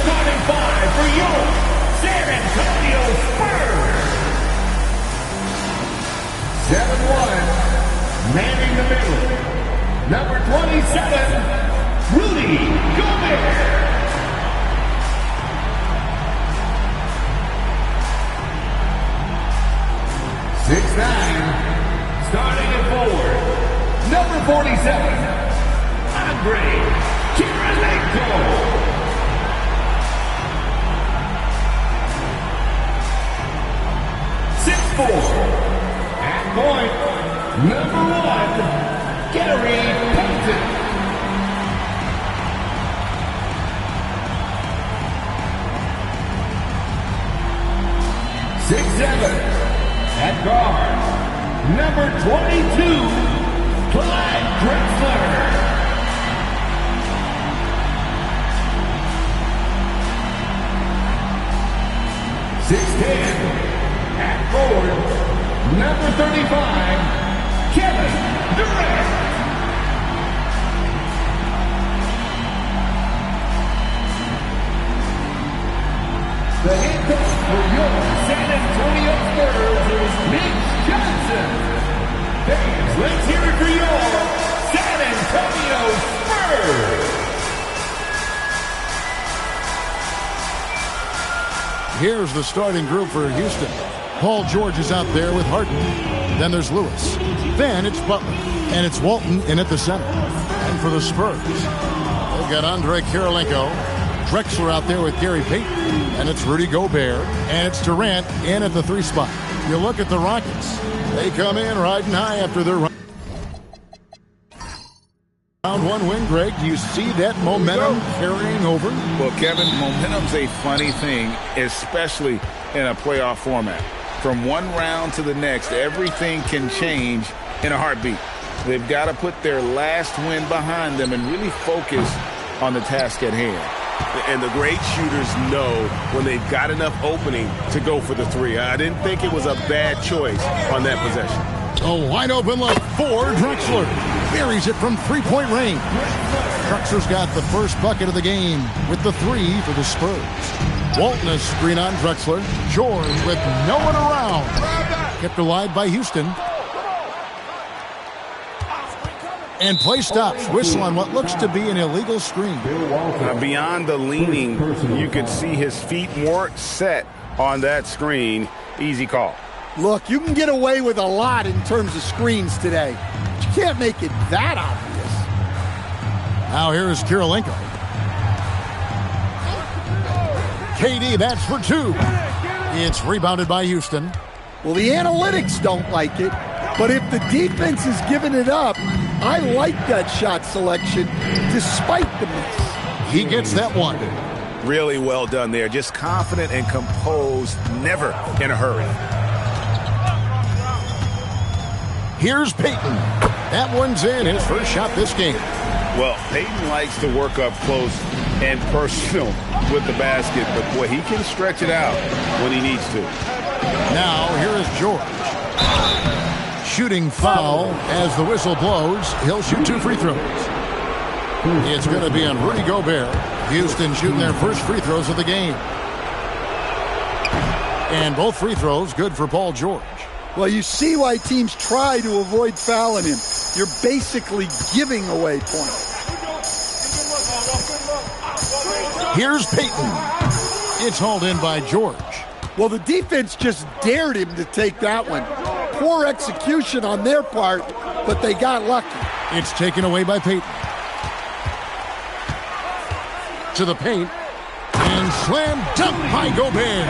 starting five for your San Antonio Spurs. 7-1, manning the middle. Number 27, Rudy Gobert. 6'9", starting at forward, number 47, Andre Kirilenko. 6'4", at point, number 1, Gary Payton. 6'7", at guard, number 22, Clyde Drexler. 6'10", at forward, number 35, Kevin Durant. The head coach for your San Antonio Spurs is Mitch Johnson. Fans, let's hear it for your San Antonio Spurs. Here's the starting group for Houston. Paul George is out there with Harden. Then there's Lewis. Then it's Butler. And it's Walton in at the center. And for the Spurs, they've got Andre Kirilenko. Drexler out there with Gary Payton. And it's Rudy Gobert. And it's Durant in at the 3 spot. You look at the Rockets. They come in riding high after their round 1 win. Greg, do you see that momentum carrying over? Well, Kevin, momentum's a funny thing, especially in a playoff format. From one round to the next, everything can change in a heartbeat. They've got to put their last win behind them and really focus on the task at hand. And the great shooters know when they've got enough opening to go for the 3. I didn't think it was a bad choice on that possession. A wide open look for Drexler. Buries it from 3-point range. Drexler's got the first bucket of the game with the 3 for the Spurs. Walton a screen on Drexler. George with no one around. Kept alive by Houston. And play stops. Whistle on what looks to be an illegal screen. Beyond the leaning, you could see his feet more set on that screen. Easy call. Look, you can get away with a lot in terms of screens today. But you can't make it that obvious. Now here is Kirilenko. KD, that's for 2. It's rebounded by Houston. Well, the analytics don't like it, but if the defense is giving it up, I like that shot selection despite the miss. He gets that one. Really well done there. Just confident and composed, never in a hurry. Here's Payton. That one's in, his first shot this game. Well, Payton likes to work up close and personal with the basket, but boy, he can stretch it out when he needs to. Now, here is George. Shooting foul as the whistle blows. He'll shoot 2 free throws. It's going to be on Rudy Gobert. Houston shooting their first free throws of the game. And both free throws good for Paul George. Well, you see why teams try to avoid fouling him. You're basically giving away points. Here's Payton. It's hauled in by George. Well, the defense just dared him to take that one. Poor execution on their part, but they got lucky. It's taken away by Payton. To the paint. And slam dunk by Gobert.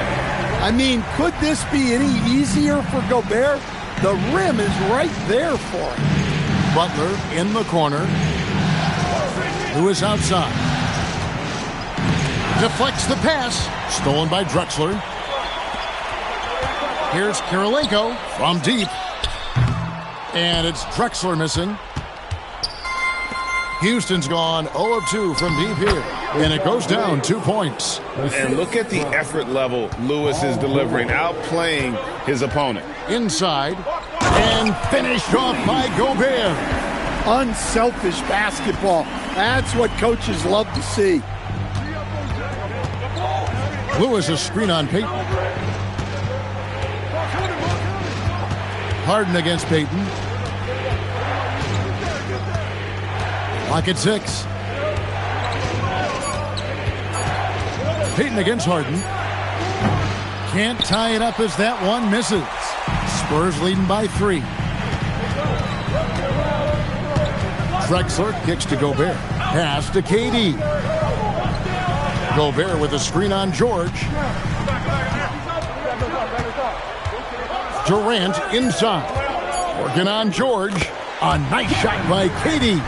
I mean, could this be any easier for Gobert? The rim is right there for him. Butler in the corner. Who is outside. Deflects the pass. Stolen by Drexler. Here's Kirilenko from deep. And it's Drexler missing. Houston's gone 0 of 2 from deep here. And it goes down 2 points. And look at the effort level Lewis is delivering, outplaying his opponent. Inside. And finished off by Gobert. Unselfish basketball. That's what coaches love to see. Lewis a screen on Payton. Harden against Payton. Lock at 6. Payton against Harden. Can't tie it up as that one misses. Spurs leading by 3. Drexler kicks to Gobert. Pass to KD. Gobert with a screen on George. Durant inside. Working on George. A nice shot by KD.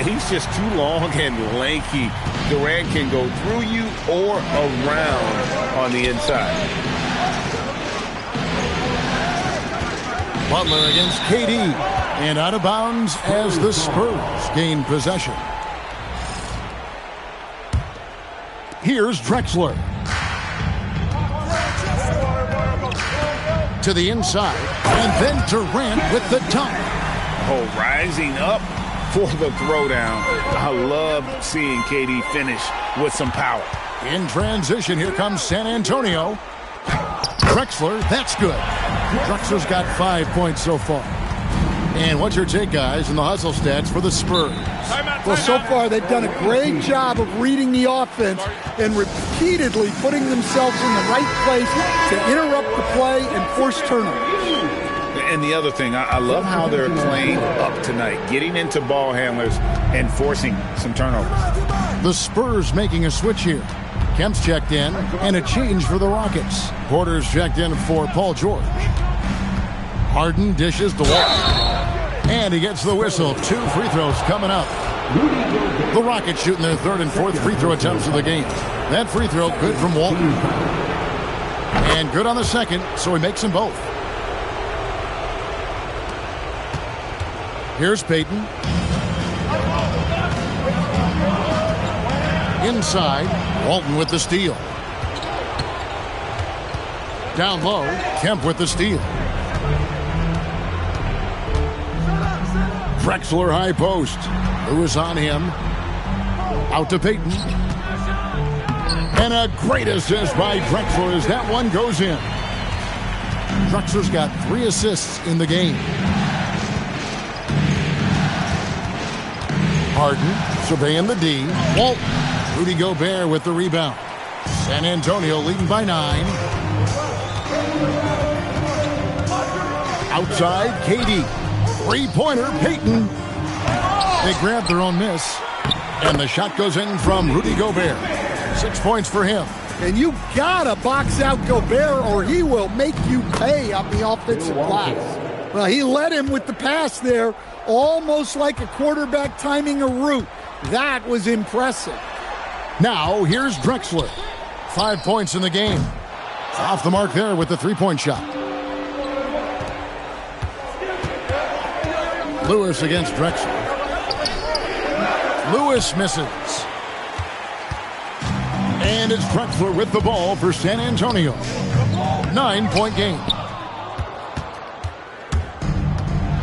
He's just too long and lanky. Durant can go through you or around on the inside. Butler against KD. And out of bounds as the Spurs gain possession. Here's Drexler. To the inside. And then Durant with the dunk. Oh, rising up for the throwdown. I love seeing KD finish with some power. In transition, here comes San Antonio. Drexler, that's good. Drexler's got 5 points so far. And what's your take, guys, in the hustle stats for the Spurs? Well, so far they've done a great job of reading the offense and repeatedly putting themselves in the right place to interrupt the play and force turnovers. And the other thing, I love how they're playing up tonight, getting into ball handlers and forcing some turnovers. The Spurs making a switch here. Kemp's checked in, and a change for the Rockets. Porter's checked in for Paul George. Harden dishes to Walton. And he gets the whistle. 2 free throws coming up. The Rockets shooting their 3rd and 4th free throw attempts of the game. That free throw good from Walton. And good on the second, so he makes them both. Here's Payton. Inside, Walton with the steal. Down low, Kemp with the steal. Drexler high post. Lewis on him. Out to Payton. And a great assist by Drexler as that one goes in. Drexler's got 3 assists in the game. Harden surveying the D. Walton. Rudy Gobert with the rebound. San Antonio leading by 9. Outside, KD. 3-pointer, Payton. They grab their own miss. And the shot goes in from Rudy Gobert. 6 points for him. And you gotta box out Gobert or he will make you pay on the offensive glass. Well, he led him with the pass there, almost like a quarterback timing a route. That was impressive. Now, here's Drexler. 5 points in the game. Off the mark there with the 3-point shot. Lewis against Drexler. Lewis misses. And it's Drexler with the ball for San Antonio. 9-point game.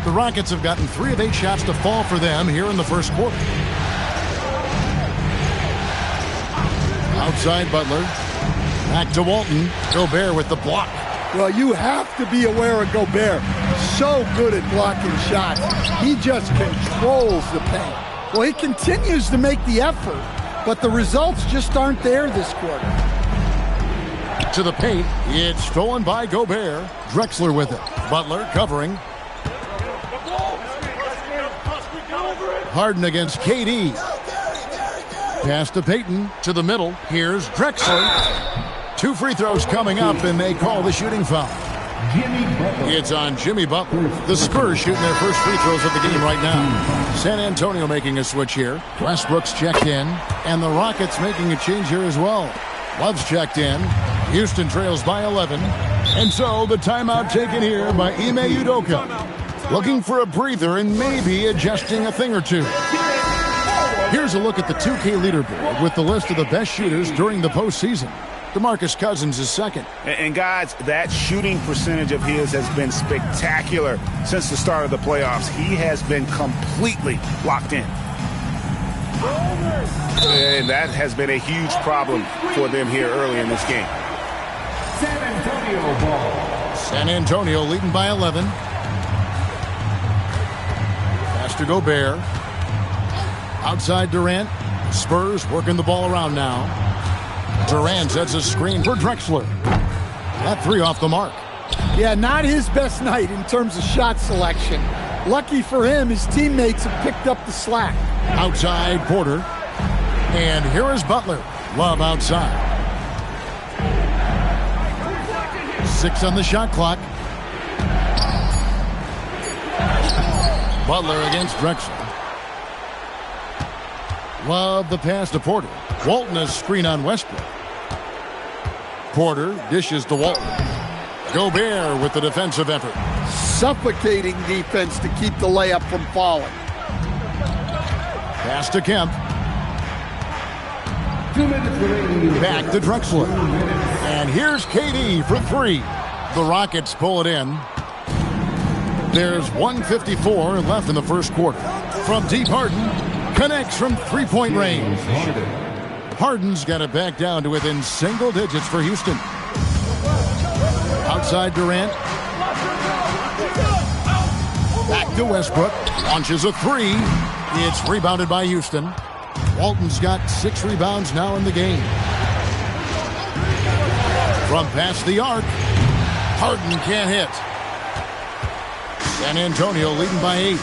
The Rockets have gotten 3 of 8 shots to fall for them here in the first quarter. Outside Butler. Back to Walton. Gobert with the block. Well, you have to be aware of Gobert. So good at blocking shots. He just controls the paint. Well, he continues to make the effort, but the results just aren't there this quarter. To the paint. It's stolen by Gobert. Drexler with it. Butler covering. Harden against KD. Pass to Payton. To the middle. Here's Drexler. 2 free throws coming up, and they call the shooting foul. It's on Jimmy Butler. The Spurs shooting their first free throws of the game right now. San Antonio making a switch here. Westbrook's checked in, and the Rockets making a change here as well. Love's checked in. Houston trails by 11. And so the timeout taken here by Ime Udoka. Looking for a breather and maybe adjusting a thing or two. Here's a look at the 2K leaderboard with the list of the best shooters during the postseason. DeMarcus Cousins is second. And guys, that shooting percentage of his has been spectacular since the start of the playoffs. He has been completely locked in. And that has been a huge problem for them here early in this game. San Antonio ball. San Antonio leading by 11. Pass to Gobert. Outside Durant. Spurs working the ball around now. Durant sets a screen for Drexler. That three off the mark. Yeah, not his best night in terms of shot selection. Lucky for him, his teammates have picked up the slack. Outside Porter. And here is Butler. Love outside. 6 on the shot clock. Butler against Drexler. Love the pass to Porter. Walton a screen on Westbrook. Porter dishes to Walton. Gobert with the defensive effort. Suffocating defense to keep the layup from falling. Pass to Kemp. 2 minutes remaining. Back to Drexler. And here's KD for 3. The Rockets pull it in. There's 1:54 left in the first quarter. From deep, Harden connects from three-point range. Harden's got it back down to within single digits for Houston. Outside Durant. Back to Westbrook. Launches a three. It's rebounded by Houston. Walton's got 6 rebounds now in the game. From past the arc, Harden can't hit. San Antonio leading by 8.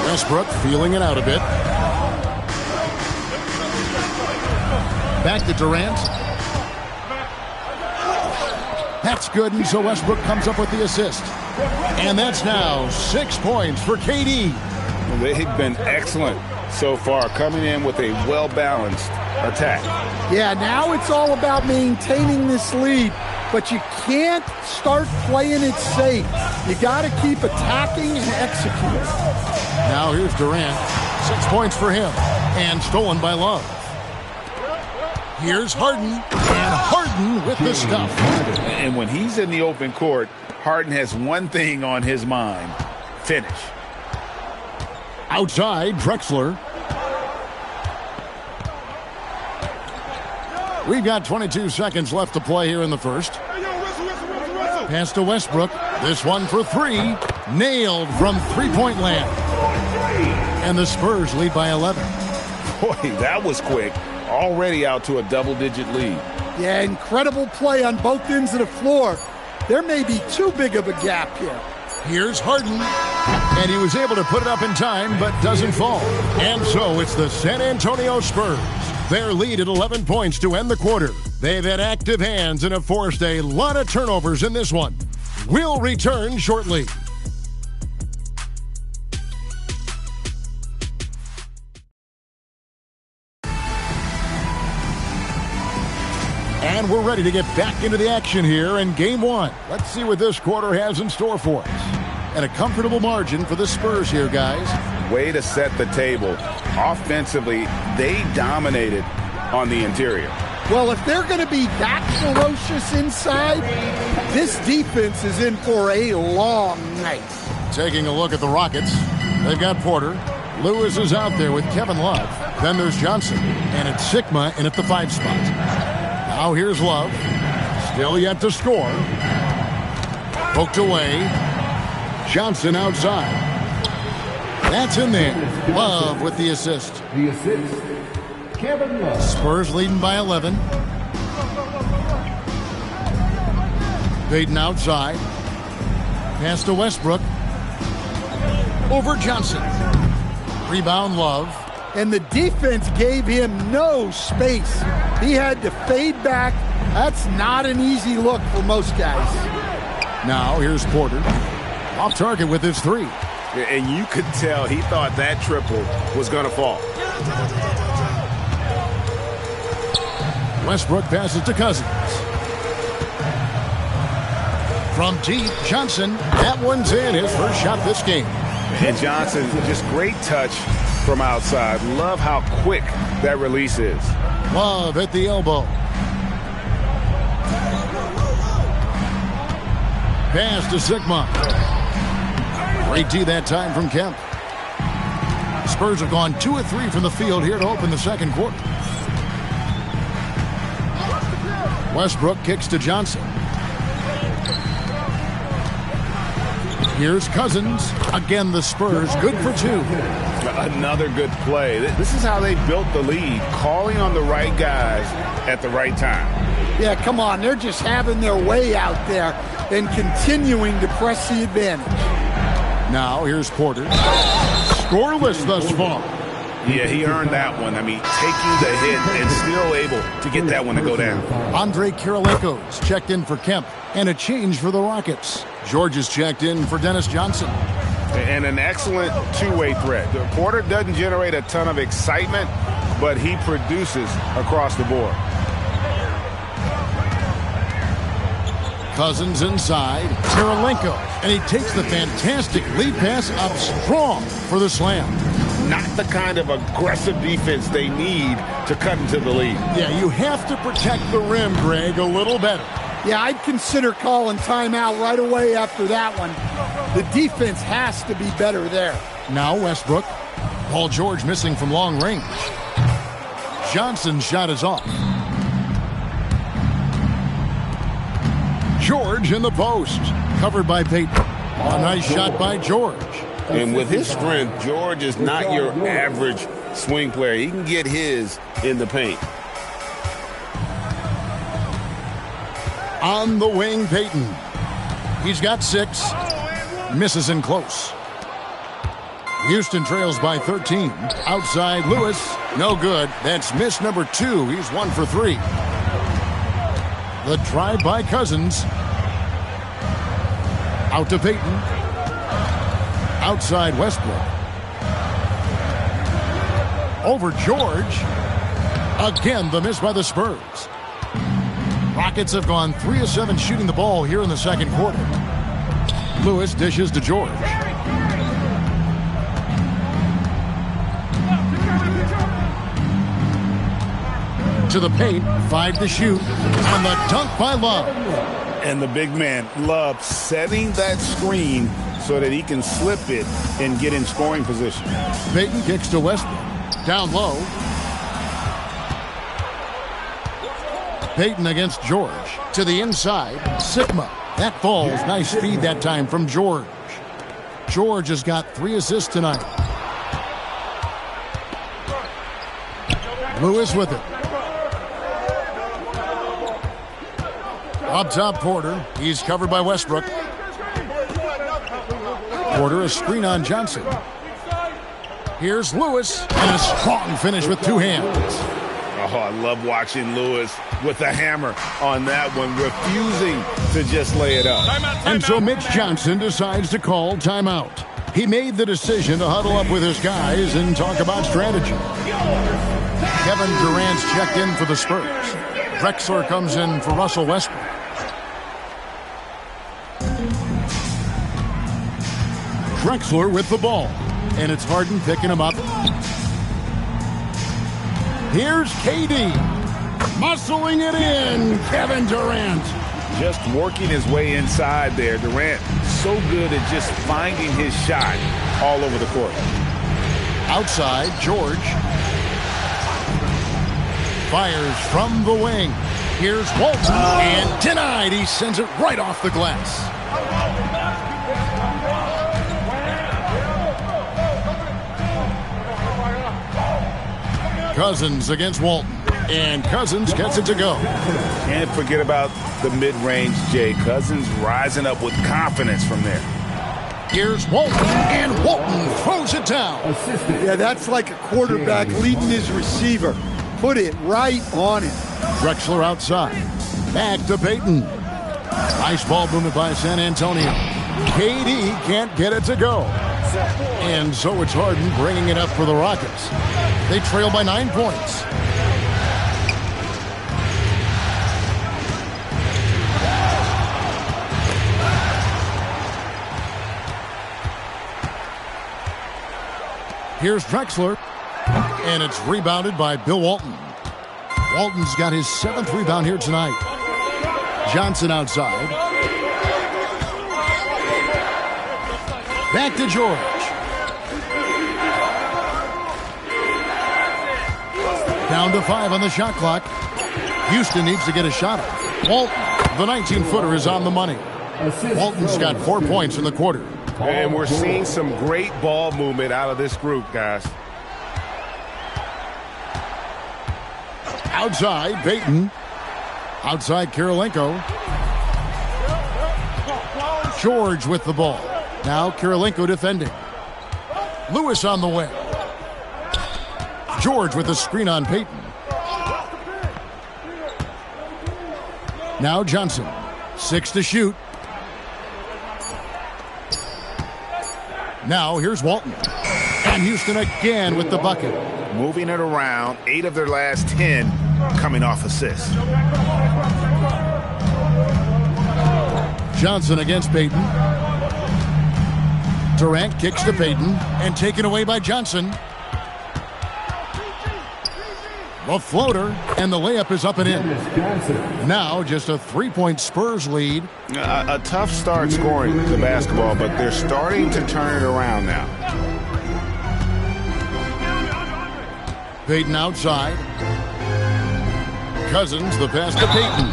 Westbrook feeling it out a bit. Back to Durant. That's good, and so Westbrook comes up with the assist. And that's now 6 points for KD. They've been excellent so far, coming in with a well-balanced attack. Yeah, now it's all about maintaining this lead, but you can't start playing it safe. You got to keep attacking and executing. Now here's Durant. 6 points for him, and stolen by Love. Here's Harden, and Harden with the stuff. And when he's in the open court, Harden has one thing on his mind: finish. Outside, Drexler. We've got 22 seconds left to play here in the first. Pass to Westbrook. This one for 3. Nailed from three-point land. And the Spurs lead by 11. Boy, that was quick. Already out to a double-digit lead. Yeah, incredible play on both ends of the floor. There may be too big of a gap here. Here's Harden. And he was able to put it up in time, but doesn't fall. And so it's the San Antonio Spurs. Their lead at 11 points to end the quarter. They've had active hands and have forced a lot of turnovers in this one. We'll return shortly. And we're ready to get back into the action here in Game 1. Let's see what this quarter has in store for us. And a comfortable margin for the Spurs here, guys. Way to set the table. Offensively, they dominated on the interior. Well, if they're going to be that ferocious inside, this defense is in for a long night. Taking a look at the Rockets, they've got Porter. Lewis is out there with Kevin Love. Then there's Johnson, and it's Sigma in at the 5 spot. Now here's Love. Still yet to score. Poked away. Johnson outside. That's in there. Love with the assist. The assist, Kevin Love. Spurs leading by 11. Payton outside. Pass to Westbrook. Over Johnson. Rebound Love. And the defense gave him no space. He had to fade back. That's not an easy look for most guys. Now here's Porter. Off target with his 3. And you could tell he thought that triple was going to fall. Westbrook passes to Cousins. From deep, Johnson. That one's in, his first shot this game. And Johnson, just great touch from outside. Love how quick that release is. Love at the elbow. Pass to Sigma. Great D that time from Kemp. Spurs have gone 2 of 3 from the field here to open the second quarter. Westbrook kicks to Johnson. Here's Cousins. Again, the Spurs good for 2. Another good play. This is how they built the lead, calling on the right guys at the right time. Yeah, come on. They're just having their way out there and continuing to press the advantage. Now, here's Porter. Scoreless thus far. Yeah, he earned that one. I mean, taking the hit and still able to get that one to go down. Andre Kirilenko's checked in for Kemp, and a change for the Rockets. George is checked in for Dennis Johnson. And an excellent two-way threat. Porter doesn't generate a ton of excitement, but he produces across the board. Cousins inside, Kirilenko, and he takes the fantastic lead pass up strong for the slam. Not the kind of aggressive defense they need to cut into the lead. Yeah, you have to protect the rim, Greg, a little better. Yeah, I'd consider calling timeout right away after that one. The defense has to be better there. Now Westbrook. Paul George missing from long range. Johnson's shot is off. George in the post. Covered by Payton. A nice shot by George. And with his strength, George is not your average swing player. He can get his in the paint. On the wing, Payton. He's got 6. Misses in close. Houston trails by 13. Outside, Lewis. No good. That's miss number 2. He's 1 for 3. The drive by Cousins. Out to Payton. Outside Westbrook. Over George. Again, the miss by the Spurs. Rockets have gone 3 of 7 shooting the ball here in the second quarter. Lewis dishes to George. To the paint, 5 to shoot, and the dunk by Love. And the big man, Love, setting that screen so that he can slip it and get in scoring position. Payton kicks to Westbrook. Down low. Payton against George. To the inside, Sigma. That falls. Nice speed that time from George. George has got 3 assists tonight. Lewis with it. Up top, Porter. He's covered by Westbrook. Porter, a screen on Johnson. Here's Lewis, and a strong finish with 2 hands. Oh, I love watching Lewis with the hammer on that one, refusing to just lay it up. And so Mitch Johnson decides to call timeout. He made the decision to huddle up with his guys and talk about strategy. Kevin Durant's checked in for the Spurs. Drexler comes in for Russell Westbrook. Drexler with the ball, and it's Harden picking him up. Here's KD, muscling it in, Kevin Durant. Just working his way inside there. Durant so good at just finding his shot all over the court. Outside, George. Fires from the wing. Here's Walton, and denied. He sends it right off the glass. Cousins against Walton, and Cousins gets it to go. Can't forget about the mid-range, Jay. Cousins rising up with confidence from there. Here's Walton, and Walton throws it down. Yeah, that's like a quarterback leading his receiver. Put it right on him. Drexler outside. Back to Payton. Nice ball movement by San Antonio. KD can't get it to go. And so it's Harden bringing it up for the Rockets. They trail by 9 points. Here's Drexler, and it's rebounded by Bill Walton. Walton's got his 7th rebound here tonight. Johnson outside. Back to George. Down to 5 on the shot clock. Houston needs to get a shot up. Walton, the 19-footer, is on the money. Walton's got 4 points in the quarter. And we're seeing some great ball movement out of this group, guys. Outside, Payton. Outside, Kirilenko. George with the ball. Now Kirilenko defending. Lewis on the wing. George with the screen on Payton. Now Johnson. 6 to shoot. Now here's Walton. And Houston again with the bucket. Moving it around, 8 of their last 10 coming off assists. Johnson against Payton. Durant kicks to Payton and taken away by Johnson. The floater, and the layup is up and in. Now just a 3-point Spurs lead. A tough start scoring the basketball, but they're starting to turn it around now. Payton outside. Cousins, the pass to Payton.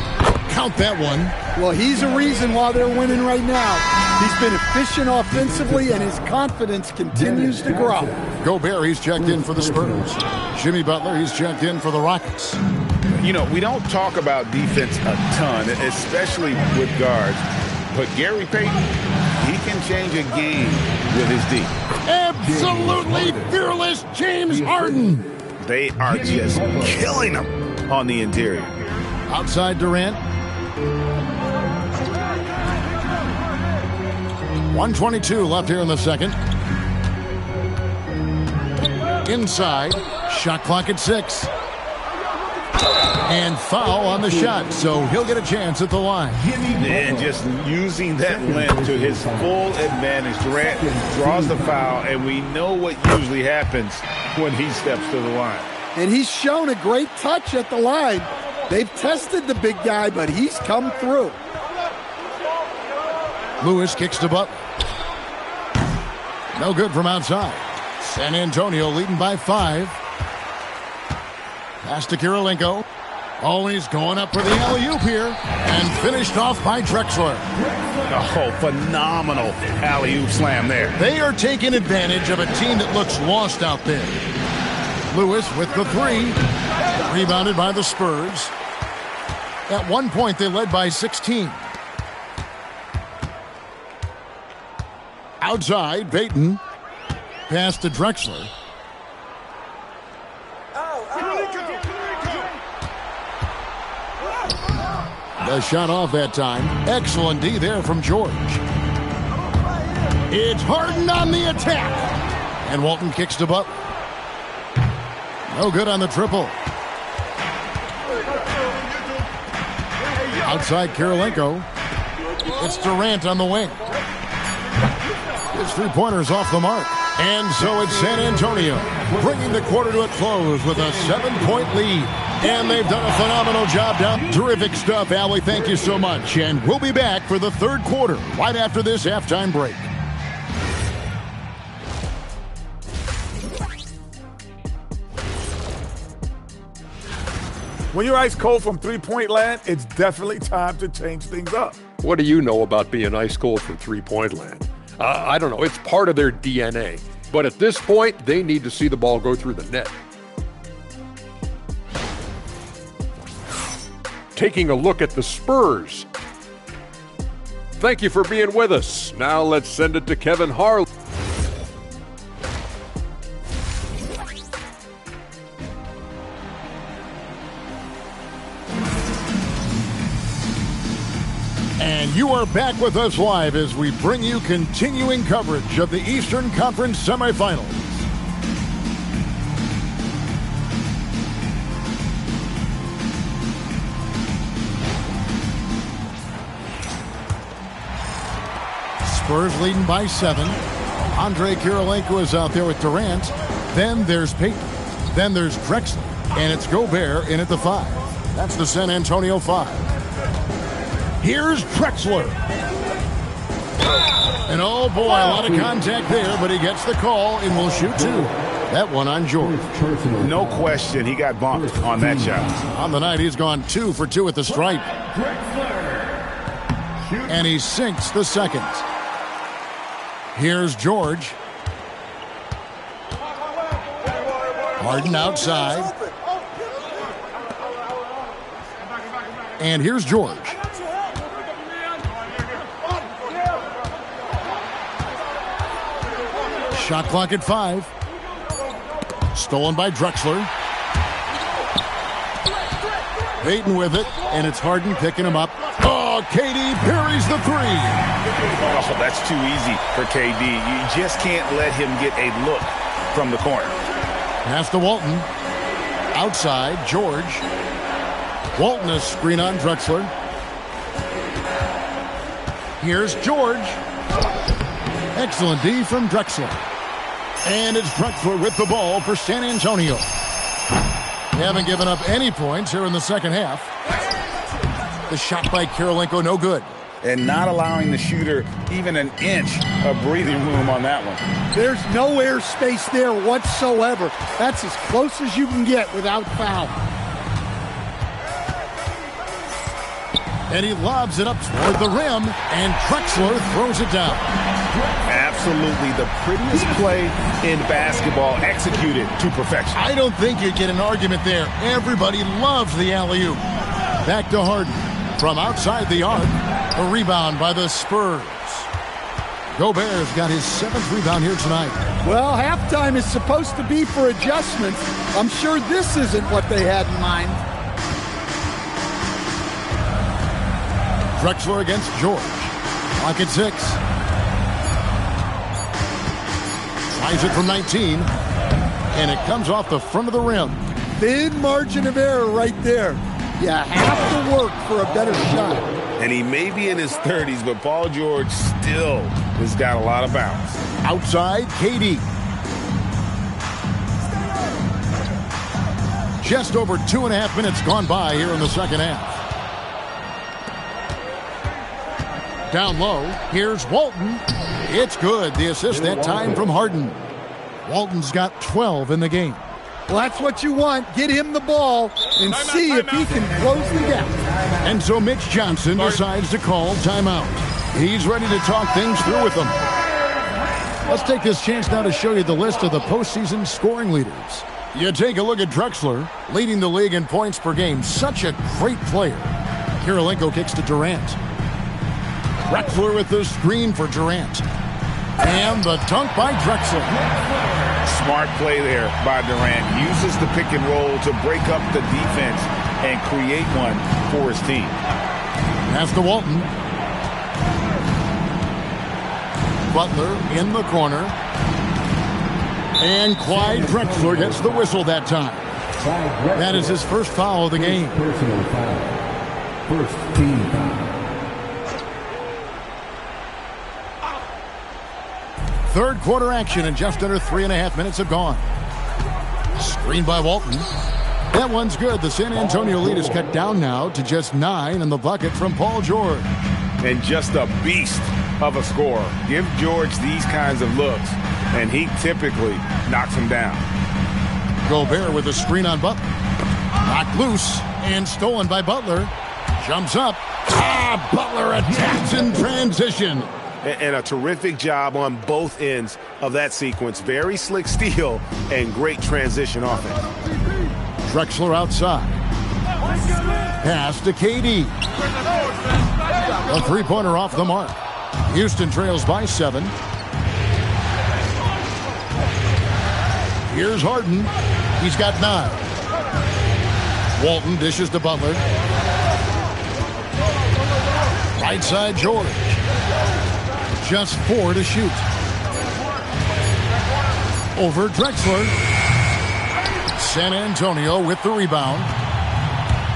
Count that one. Well, he's a reason why they're winning right now. He's been efficient offensively, and his confidence continues to grow. Gobert, he's checked in for the Spurs. Jimmy Butler, he's checked in for the Rockets. You know, we don't talk about defense a ton, especially with guards. But Gary Payton, he can change a game with his D. Absolutely fearless James Harden. They are just killing him on the interior. Outside Durant. 1:22 left here in the second. Inside, shot clock at 6. And foul on the shot, so he'll get a chance at the line. And just using that length to his full advantage. Durant draws the foul, and we know what usually happens when he steps to the line. And he's shown a great touch at the line. They've tested the big guy, but he's come through. Lewis kicks to Butler. No good from outside. San Antonio leading by 5. Pass to Kirilenko. Oh, he's going up for the alley-oop here. And finished off by Drexler. Oh, phenomenal alley-oop slam there. They are taking advantage of a team that looks lost out there. Lewis with the 3. Rebounded by the Spurs. At one point, they led by 16. Outside, Payton. Pass to Drexler. The shot off that time. Excellent D there from George. It's Harden on the attack. And Walton kicks to Butler. No good on the triple. Outside Kirilenko. It's Durant on the wing. His 3-pointer's off the mark. And so it's San Antonio, bringing the quarter to a close with a 7-point lead. And they've done a phenomenal job down. Terrific stuff, Allie. Thank you so much. And we'll be back for the third quarter right after this halftime break. When you're ice cold from three-point land, it's definitely time to change things up. What do you know about being ice cold from three-point land? I don't know. It's part of their DNA. But at this point, they need to see the ball go through the net. Taking a look at the Spurs. Thank you for being with us. Now let's send it to Kevin Harlan. And you are back with us live as we bring you continuing coverage of the Eastern Conference semifinals. Spurs leading by 7. Andre Kirilenko is out there with Durant. Then there's Payton. Then there's Drexler. And it's Gobert in at the 5. That's the San Antonio 5. Here's Drexler. And oh boy, a lot of contact there, but he gets the call and will shoot 2. That one on George. No question, he got bumped on that shot. On the night, he's gone 2 for 2 at the stripe. And he sinks the second. Here's George. Harden outside. And here's George. Shot clock at 5. Stolen by Drexler. Payton with it, and it's Harden picking him up. Oh, KD parries the 3. Oh, that's too easy for KD. You just can't let him get a look from the corner. Pass to Walton. Outside, George. Walton a screen on Drexler. Here's George. Excellent D from Drexler. And it's Drexler with the ball for San Antonio. They haven't given up any points here in the second half. The shot by Kirilenko, no good. And not allowing the shooter even an inch of breathing room on that one. There's no air space there whatsoever. That's as close as you can get without foul. And he lobs it up toward the rim, and Drexler throws it down. Absolutely the prettiest play in basketball, executed to perfection. I don't think you'd get an argument there. Everybody loves the alley-oop. Back to Harden. From outside the arc, a rebound by the Spurs. Gobert's got his 7th rebound here tonight. Well, halftime is supposed to be for adjustments. I'm sure this isn't what they had in mind. Drexler against George. Clock at 6. Tries it from 19. And it comes off the front of the rim. Thin margin of error right there. You have to work for a better shot. And he may be in his 30s, but Paul George still has got a lot of bounce. Outside, KD. Just over 2.5 minutes gone by here in the second half. Down low, here's Walton. It's good. The assist that time from Harden. Walton's got 12 in the game. Well, that's what you want. Get him the ball and see if he can close the gap. And so Mitch Johnson decides to call timeout. He's ready to talk things through with them. Let's take this chance now to show you the list of the postseason scoring leaders. You take a look at Drexler, leading the league in points per game. Such a great player. Kirilenko kicks to Durant. Drexler with the screen for Durant. And the dunk by Drexler. Smart play there by Durant. Uses the pick and roll to break up the defense and create one for his team. Pass to Walton. Butler in the corner. And Clyde Drexler gets the whistle that time. That is his first foul of the game. Personal foul. First team foul. Third quarter action, and just under 3.5 minutes have gone. Screen by Walton. That one's good. The San Antonio lead is cut down now to just 9 in the bucket from Paul George. And just a beast of a scorer. Give George these kinds of looks, and he typically knocks them down. Gobert with a screen on Butler. Knocked loose and stolen by Butler. Jumps up. Butler attacks in transition. And a terrific job on both ends of that sequence. Very slick steal and great transition offense. Drexler outside. Pass to KD. A three-pointer off the mark. Houston trails by 7. Here's Harden. He's got 9. Walton dishes to Butler. Right side, George. Just 4 to shoot. Over Drexler. San Antonio with the rebound.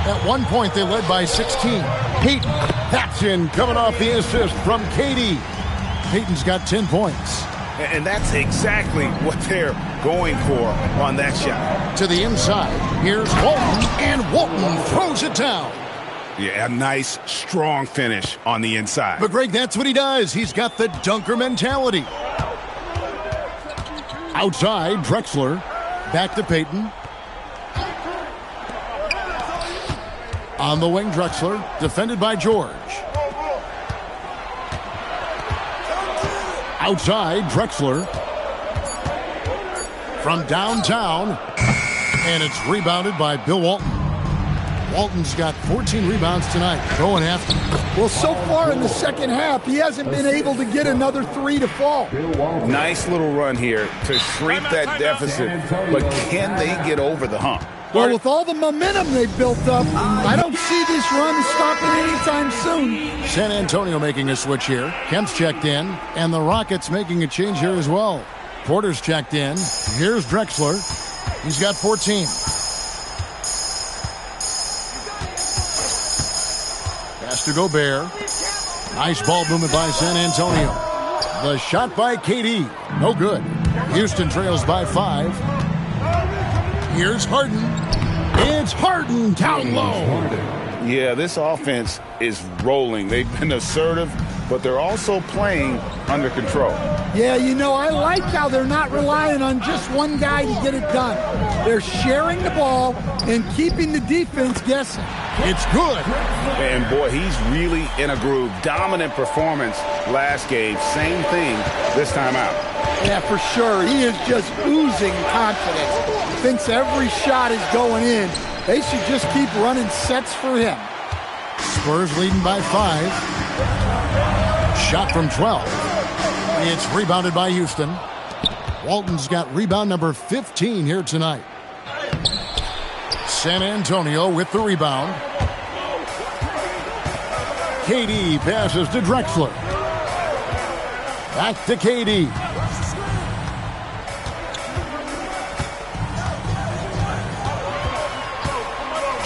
At one point, they led by 16. Payton, that's in, coming off the assist from KD. Payton's got 10 points. And that's exactly what they're going for on that shot. To the inside, here's Walton, and Walton throws it down. Yeah, a nice, strong finish on the inside. But, Greg, that's what he does. He's got the dunker mentality. Outside, Drexler. Back to Payton. On the wing, Drexler. Defended by George. Outside, Drexler. From downtown. And it's rebounded by Bill Walton. Walton's got 14 rebounds tonight, going after him. Well, so far in the second half, he hasn't been able to get another three to fall. Nice little run here to shrink that deficit, but can they get over the hump? Well, with all the momentum they've built up, I don't see this run stopping anytime soon. San Antonio making a switch here. Kemp's checked in, and the Rockets making a change here as well. Porter's checked in. Here's Drexler. He's got 14. Pass to Gobert. Nice ball movement by San Antonio. The shot by KD. No good. Houston trails by 5. Here's Harden. It's Harden down low. Yeah, this offense is rolling. They've been assertive, but they're also playing under control. Yeah, you know, I like how they're not relying on just one guy to get it done. They're sharing the ball and keeping the defense guessing. It's good. And boy, he's really in a groove. Dominant performance last game. Same thing this time out. Yeah, for sure. He is just oozing confidence. Thinks every shot is going in. They should just keep running sets for him. Spurs leading by 5. Shot from 12. It's rebounded by Houston. Walton's got rebound number 15 here tonight. San Antonio with the rebound. KD passes to Drexler. Back to KD.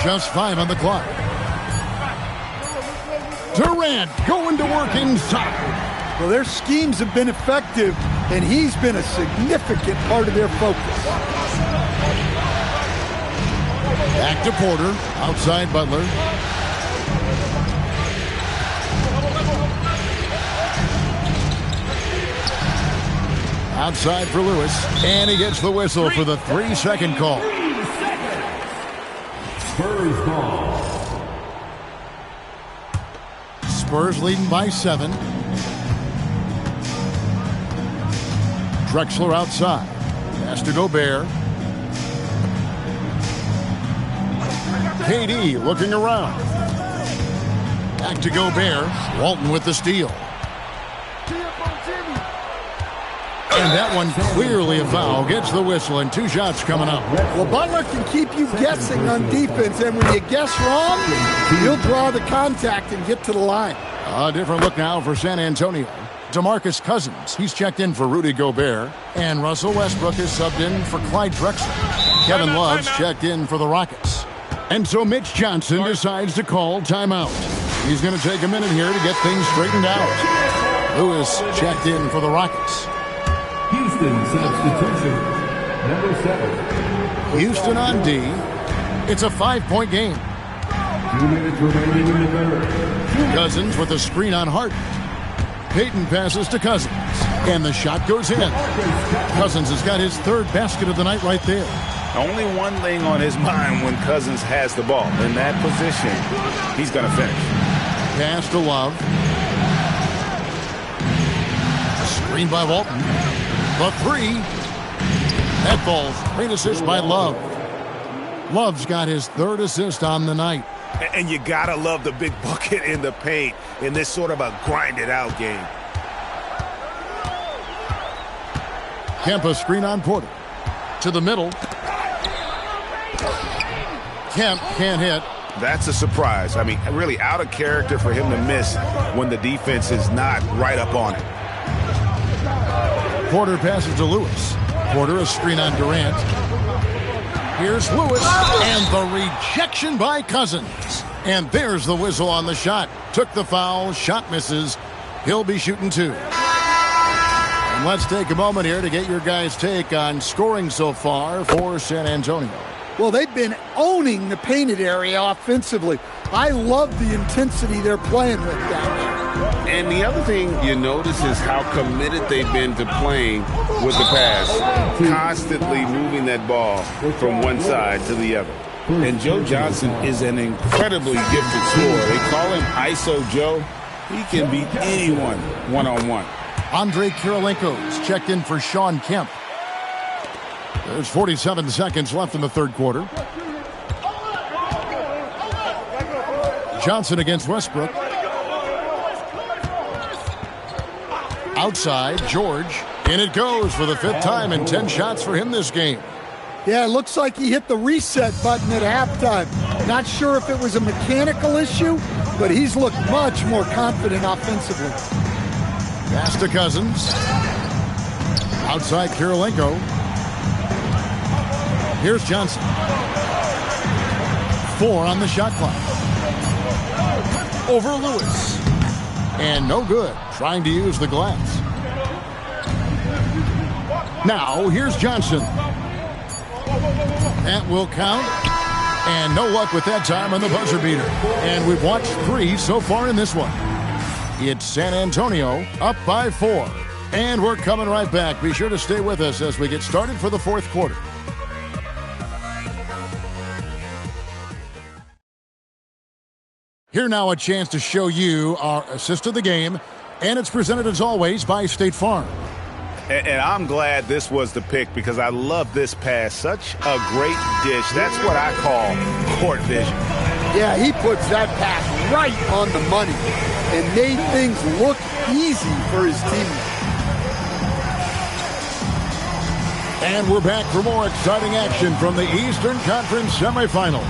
Just 5 on the clock. Durant going to work inside. Well, their schemes have been effective, and he's been a significant part of their focus. Back to Porter. Outside Butler. Outside for Lewis. And he gets the whistle for the 3-second call. Spurs ball. Spurs leading by 7. Drexler outside. Pass to Gobert. KD looking around. Back to Gobert. Walton with the steal. And that one clearly a foul. Gets the whistle and 2 shots coming up. Well, Butler can keep you guessing on defense, and when you guess wrong, he'll draw the contact and get to the line. A different look now for San Antonio. DeMarcus Cousins, he's checked in for Rudy Gobert. And Russell Westbrook is subbed in for Clyde Drexler. Kevin Love's checked in for the Rockets. And so Mitch Johnson decides to call timeout. He's going to take a minute here to get things straightened out. Lewis checked in for the Rockets. Houston substitution, number 7. Houston on D. It's a 5-point game. 2 minutes remaining in the third. Cousins with a screen on Harden. Payton passes to Cousins. And the shot goes in. Cousins has got his 3rd basket of the night right there. Only one thing on his mind when Cousins has the ball. In that position, he's going to finish. Pass to Love. Screen by Walton. The 3. That falls. Great assist by Love. Love's got his 3rd assist on the night. And you got to love the big bucket in the paint in this sort of a grinded-out game. Kemp a screen on Porter. To the middle. Kemp can't hit. That's a surprise. I mean, really out of character for him to miss when the defense is not right up on it. Porter passes to Lewis. Porter a screen on Durant. Here's Lewis, and the rejection by Cousins. And there's the whistle on the shot. Took the foul, shot misses. He'll be shooting 2. And let's take a moment here to get your guys' take on scoring so far for San Antonio. Well, they've been owning the painted area offensively. I love the intensity they're playing with down there. And the other thing you notice is how committed they've been to playing with the pass. constantly moving that ball from one side to the other. And Joe Johnson is an incredibly gifted scorer. They call him ISO Joe. He can beat anyone one-on-one. Andrei Kirilenko's checked in for Sean Kemp. There's 47 seconds left in the third quarter. Johnson against Westbrook. Outside, George. In it goes for the fifth time and 10 shots for him this game. Yeah, it looks like he hit the reset button at halftime. Not sure if it was a mechanical issue, but he's looked much more confident offensively. Pass to Cousins. Outside Kirilenko. Here's Johnson. 4 on the shot clock. Over Lewis. And no good. Trying to use the glass. Now, here's Johnson. That will count. And no luck with that time on the buzzer beater. And we've watched 3 so far in this one. It's San Antonio up by 4. And we're coming right back. Be sure to stay with us as we get started for the fourth quarter. Here now a chance to show you our assist of the game. And it's presented as always by State Farm. And I'm glad this was the pick because I love this pass. Such a great dish. That's what I call court vision. Yeah, he puts that pass right on the money and made things look easy for his team. And we're back for more exciting action from the Eastern Conference semifinal.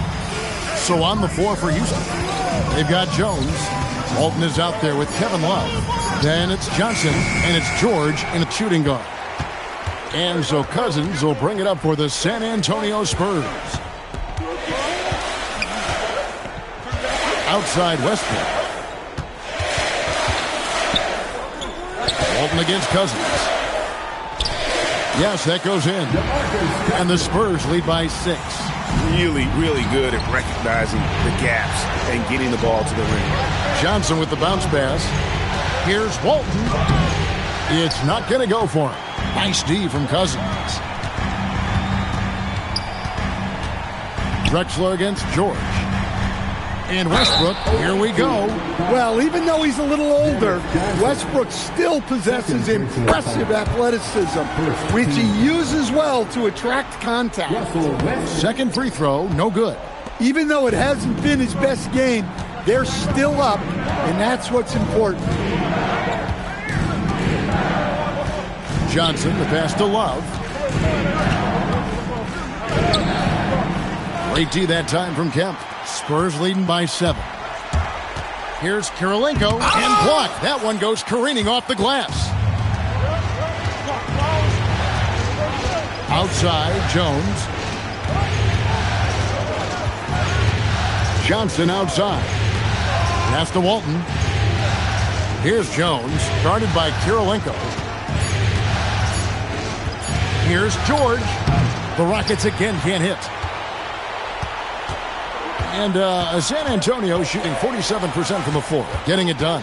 So on the floor for Houston, they've got Jones. Walton is out there with Kevin Love. Then it's Johnson, and it's George in a shooting guard. And so Cousins will bring it up for the San Antonio Spurs. Outside Westbrook. Walton against Cousins. Yes, that goes in. And the Spurs lead by 6. Really, really good at recognizing the gaps and getting the ball to the rim. Johnson with the bounce pass. Here's Walton. It's not going to go for him. Nice D from Cousins. Drexler against George. And Westbrook, here we go. Well, even though he's a little older, Westbrook still possesses impressive athleticism, which he uses well to attract contact. Second free throw, no good. Even though it hasn't been his best game, they're still up, and that's what's important. Johnson, the pass to Love. Great D that time from Kemp. Spurs leading by 7. Here's Kirilenko and blocked. That one goes careening off the glass. Outside, Jones. Johnson outside. Pass to Walton. Here's Jones, guarded by Kirilenko. Here's George. The Rockets again can't hit. And San Antonio shooting 47% from the floor, getting it done.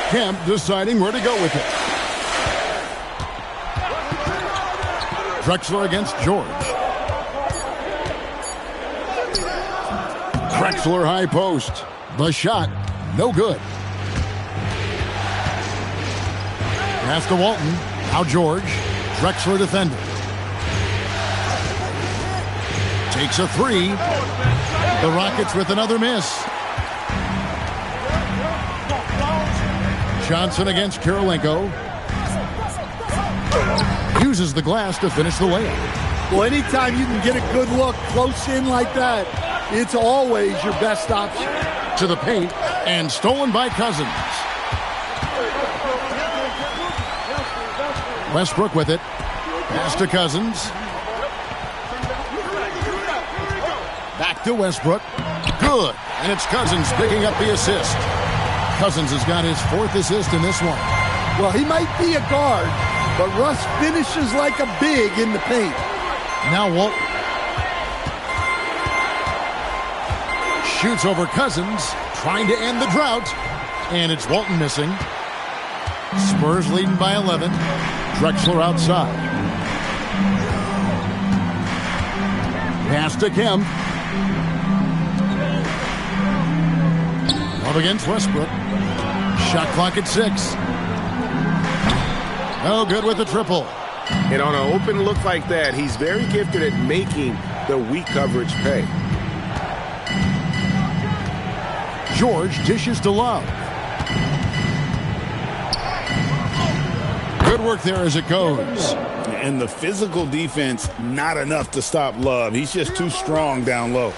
Kemp deciding where to go with it. Drexler against George. Drexler high post. The shot, no good. Pass to Walton. Now George. Drexler defender. Takes a 3. The Rockets with another miss. Johnson against Kirilenko. Uses the glass to finish the layup. Well, anytime you can get a good look close in like that, it's always your best option. To the paint and stolen by Cousins. Westbrook with it. Pass to Cousins. Back to Westbrook. Good. And it's Cousins picking up the assist. Cousins has got his 4th assist in this one. Well, he might be a guard, but Russ finishes like a big in the paint. Now Walton. Shoots over Cousins, trying to end the drought. And it's Walton missing. Spurs leading by 11. Drexler outside. Pass to Kemp. Up against Westbrook. Shot clock at 6. No good with the triple. And on an open look like that, he's very gifted at making the weak coverage pay. George dishes to Love. Good work there as it goes. And the physical defense, not enough to stop Love. He's just too strong down low.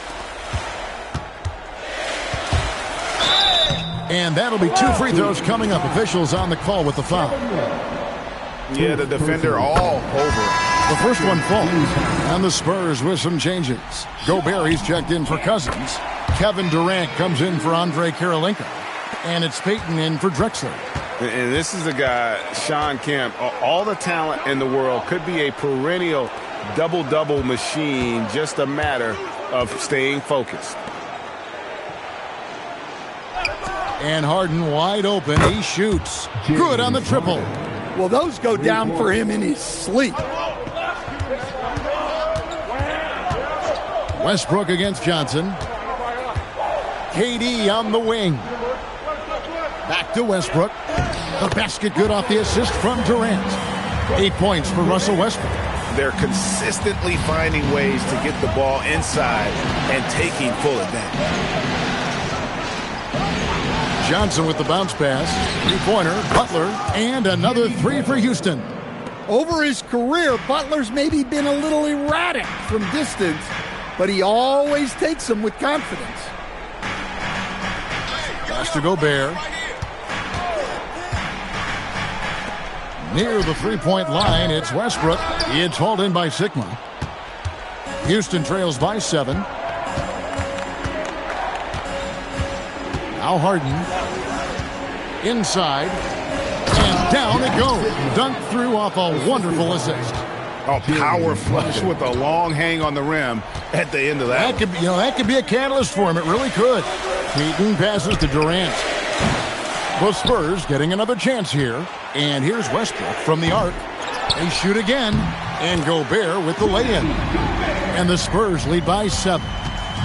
And that'll be 2 free throws coming up. Officials on the call with the foul. Yeah, the defender all over. The first one falls. And the Spurs with some changes. Gobert, he's checked in for Cousins. Kevin Durant comes in for Andre Kirilenko. And it's Payton in for Drexler. And this is a guy, Sean Kemp, all the talent in the world, could be a perennial double-double machine, just a matter of staying focused. And Harden wide open. He shoots. Good on the triple. Well, those go down for him in his sleep. Westbrook against Johnson. KD on the wing. Back to Westbrook. The basket good off the assist from Durant. 8 points for Russell Westbrook. They're consistently finding ways to get the ball inside and taking full advantage. Johnson with the bounce pass. Three-pointer, Butler, and another 3 for Houston. Over his career, Butler's maybe been a little erratic from distance, but he always takes them with confidence. Pass to Gobert. Near the three-point line, it's Westbrook. It's hauled in by Sigma. Houston trails by 7. Now Harden. Inside. And down it goes. Dunked through off a wonderful assist. A power flush with a long hang on the rim at the end of that. That could be a catalyst for him. It really could. Payton passes to Durant. The Spurs getting another chance here. And here's Westbrook from the arc. They shoot again. And Gobert with the lay-in. And the Spurs lead by 7.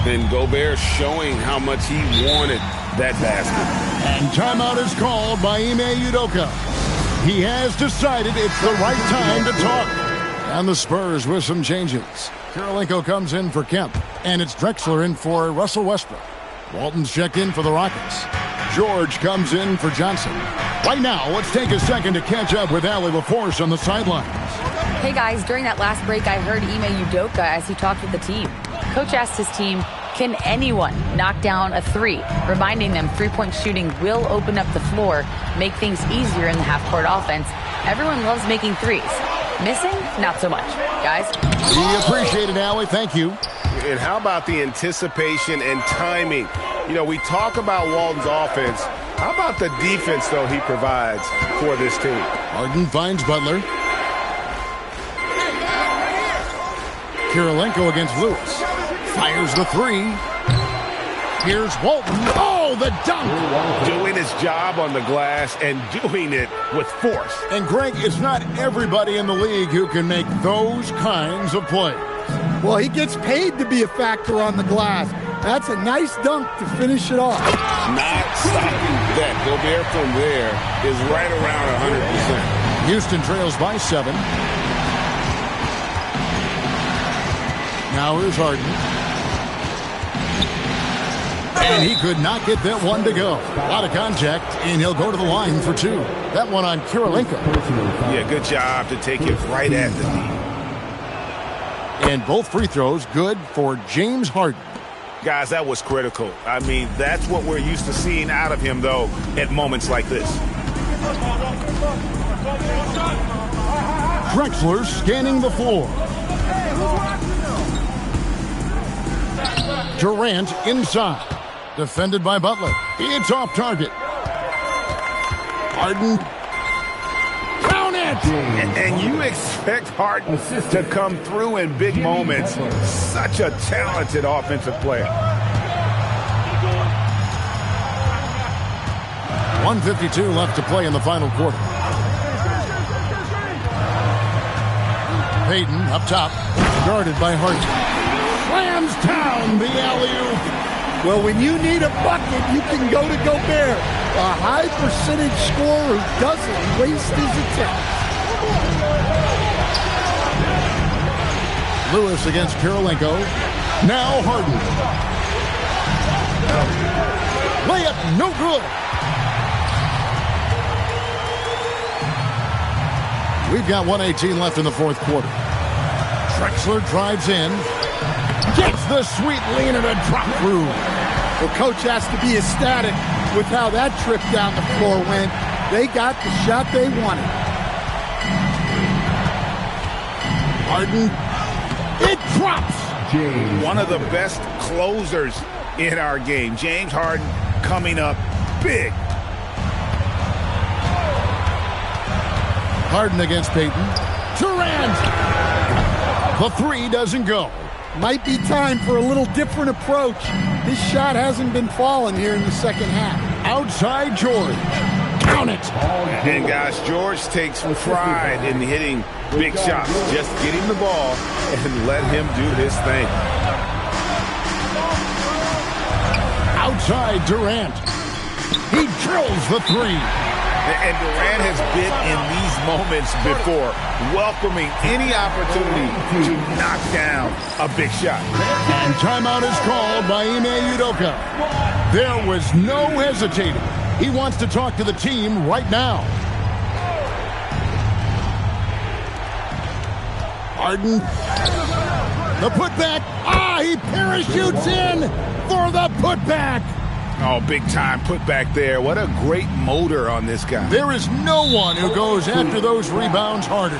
And Gobert showing how much he wanted that basket. And timeout is called by Ime Udoka. He has decided it's the right time to talk. And the Spurs with some changes. Kirilenko comes in for Kemp. And it's Drexler in for Russell Westbrook. Walton's checked in for the Rockets. George comes in for Johnson. Right now, let's take a second to catch up with Allie LaForce on the sidelines. Hey guys, during that last break, I heard Ime Udoka as he talked with the team. Coach asked his team, can anyone knock down a 3? Reminding them three-point shooting will open up the floor, make things easier in the half-court offense. Everyone loves making threes. Missing? Not so much. Guys? We appreciate it, Allie. Thank you. And how about the anticipation and timing? You know, we talk about Walton's offense. How about the defense, though, he provides for this team? Harden finds Butler. Kirilenko against Lewis. Fires the 3. Here's Walton. Oh, the dunk! Doing his job on the glass and doing it with force. And Greg, it's not everybody in the league who can make those kinds of plays. Well, he gets paid to be a factor on the glass. That's a nice dunk to finish it off. Not stopping that. Gobert from there is right around 100%. Houston trails by 7. Now here's Harden. And he could not get that one to go. A lot of contact, and he'll go to the line for 2. That one on Kirilenko. Yeah, good job to take it right at the knee. And both free throws good for James Harden. Guys, that was critical. I mean, that's what we're used to seeing out of him, though, at moments like this. Drexler scanning the floor. Durant inside. Defended by Butler. It's off target. Harden. Count it! And you expect Harden to come through in big moments. Such a talented offensive player. 1:52 left to play in the final quarter. Payton up top, guarded by Hart. Slams down the alley-oop. Well, when you need a bucket, you can go to Gobert, a high percentage scorer who doesn't waste his attempts. Lewis against Kirilenko. Now Harden. Layup, no good. We've got 1:18 left in the fourth quarter. Drexler drives in. Gets the sweet lean and a drop through. Well, coach has to be ecstatic with how that trip down the floor went. They got the shot they wanted. Harden. It drops. One of the best closers in our game. James Harden coming up big. Harden against Payton. Durant. The three doesn't go. Might be time for a little different approach. This shot hasn't been falling here in the second half. Outside George. Count it. And guys, George takes pride in hitting big shots. Just get him the ball and let him do his thing. Outside Durant. He drills the three. And Durant has been in these moments before, welcoming any opportunity to knock down a big shot. And timeout is called by Ime Udoka. There was no hesitating. He wants to talk to the team right now. Harden. The putback. He parachutes in for the putback. Oh, big time putback there. What a great motor on this guy. There is no one who goes after those rebounds harder.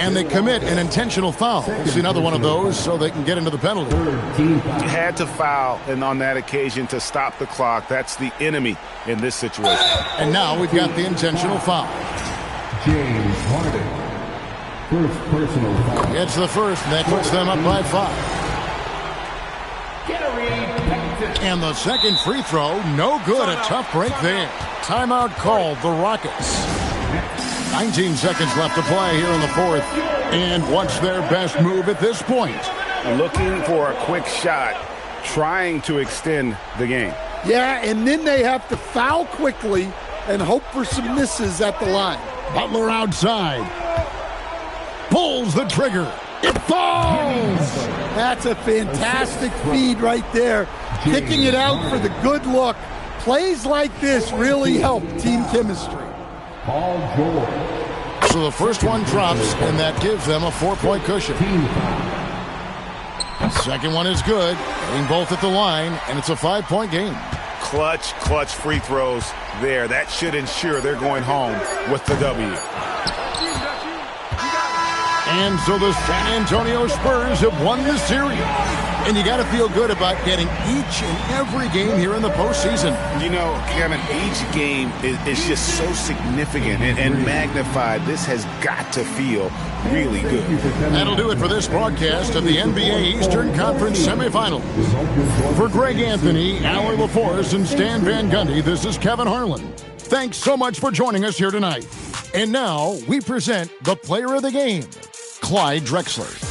And they commit an intentional foul. See another one of those so they can get into the penalty. Had to foul, and on that occasion to stop the clock. That's the enemy in this situation. And now we've got the intentional foul. James Harden. First personal foul. It's the first, and that puts them up by 5. And the second free throw, no good. A tough break there. Timeout called the Rockets. 19 seconds left to play here in the fourth. And what's their best move at this point? Looking for a quick shot, trying to extend the game. Yeah, and then they have to foul quickly and hope for some misses at the line. Butler outside. Pulls the trigger. It falls! That's a fantastic feed right there. Kicking it out for the good look. Plays like this really help team chemistry. Paul George. So the first one drops, and that gives them a 4-point cushion. Second one is good. Getting both at the line, and it's a 5-point game. Clutch free throws there. That should ensure they're going home with the W. And so the San Antonio Spurs have won the series. And you got to feel good about getting each and every game here in the postseason. You know, Kevin, each game is just so significant and magnified. This has got to feel really good. That'll do it for this broadcast of the NBA Eastern Conference semifinals. For Greg Anthony, Allie LaForce, and Stan Van Gundy, this is Kevin Harlan. Thanks so much for joining us here tonight. And now we present the player of the game, Clyde Drexler.